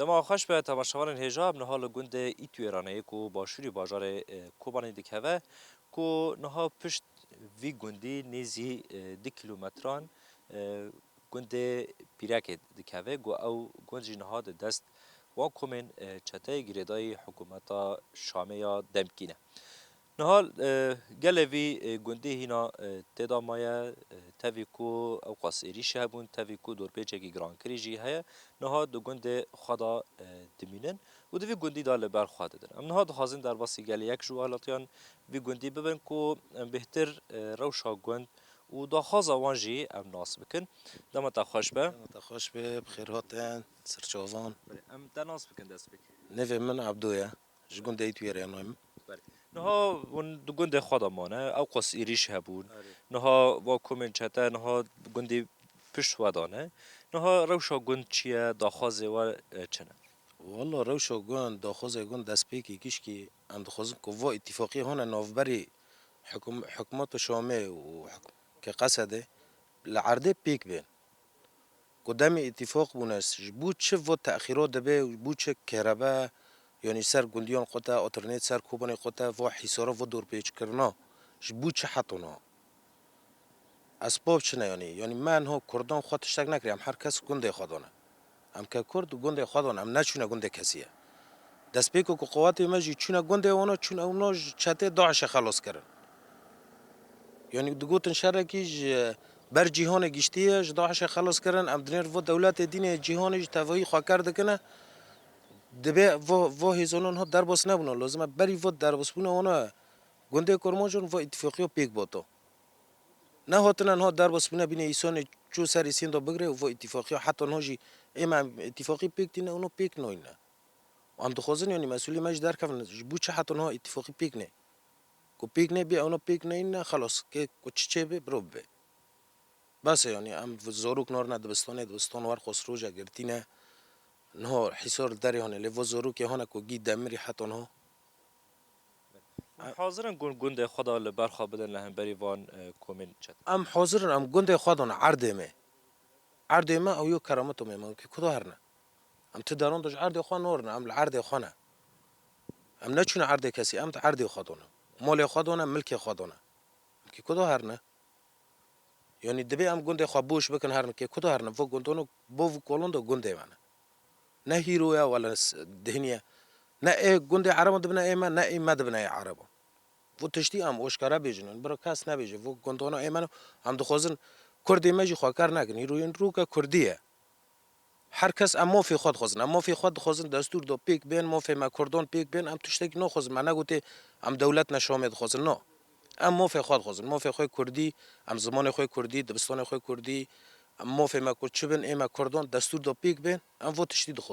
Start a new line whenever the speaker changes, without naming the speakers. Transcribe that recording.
دما خوش به تماشاوان هجاب نهال گند ایتو ایرانه کو باشوری بازار کوبانی دکهوه کو نها پشت وی گندی نیزی 2 کیلومتران گند پیرک دکهوه گو او گنجی نها دست و کومن چته گریدای حکومتا شامه یا دمکینه نهال گلوی گندی هینا تدا مایا تاوی کو او قصیری شهبون تاوی کو دور پیچه کی گران کریجی هیا نها دو گند خدا دمینن و دوی گندی دال بر خواده در ام نها دخوازن در واسی گلی یک جو حالاتیان وی گندی ببین کو بهتر روشا گند و دخواز وانجی ام ناس بکن دم تا خوش به
خوش به بخیر هاتن سرچوزان
ام تناس بکن دست بک
نوی من عبدویا جگون دیت ویره نایم
نها ون دو گند خدا مانه او قص ایریش هبون نها و کومن چته نها گندی پشت ودانه نها روشا گند چیه داخوازه و چنه
والله روشا گون داخوز گون دست پیکی کیش کی ام دخوزن که و اتفاقی هونه نوفبری حکومت شامه و که قصده لعرده پیک بین قدام اتفاق بونست بود چه و تأخیرات دبه بود چه کربه یعنی سر گندیان قطع آترنت سر کوبان قطع و حسارا و دور پیچ کرنا بود چه حتونا اسباب چنه یعنی من ها کردان خود تشتک نکریم هر کس گنده خودانه ام که کرد گنده خودانه ام نچونه گنده کسیه دست پیکو که قوات مجی چونه گنده اونا چون اونا چته داعش خلاص کردن یعنی دگوتن شرکیش بر جهان گشتیش داعش خلاص کردن ام دنیر و دولت دین جهانش توهی خواه کرده کنه دبه و هزانان ها در باس نبونه لازمه بری و در باس بونه اونا گنده کرمانجان و اتفاقی ها پیک باتا نه هاتنن ها در باس بونه بینه ایسان چو سر سین دا بگره و اتفاقی ها حتی نهاجی اما اتفاقی پیک دینه اونا پیک نوینه و هم دخوازن یعنی مسئولی مج در کفن بو چه حتی نها اتفاقی پیک نه کو پیک نه بیا اونا پیک نه خلاص که چه به برو به بس یعنی ام زاروک نار نه دبستان ور خسرو جگرتینه نه حصار داری هنه لوا زاروک هنه کو گی دمری حتی نها
حاضرن گند خدا لبرخوا بدن لهم بری وان کومن چته
ام حاضرن ام گنده خودان عرض ما او یو کرامتو میمون که کدو هرنه ام تدارون داش عرض خوان نورنه ام العرض خوانه ام نچونه عرض کسی ام عرض خودانه مال خودانه ملک خودانه که کدو هرنه یعنی دبی ام گنده خواب بوش بکن هرنه که کدو هرنه و گندونو بو کولون دو گنده منه نه هیرویا ولا دهنیه نه ای گنده عرب دبنا ای من نه ای مد بنا ای عرب و تشتی ام اوشکارا بیجنن برا کس نبیجه و گندونو ای منو ام دخوازن کردی مجی خواکر نکن هیروین رو که کردیه هر کس ام ما فی خود خوزن ام ما فی خود خوزن دستور دو پیک بین ما فی ما کردان پیک بین ام تشتکی نو خوزن من نگوتی ام دولت نشامد خوزن نه ام ما فی خود خوزن ما فی خود کردی ام زمان خود کردی دبستان خود کردی ام ما فی ما کرد چبن ای ما کردان دستور دو پیک بین ام و تشتی دو خوزن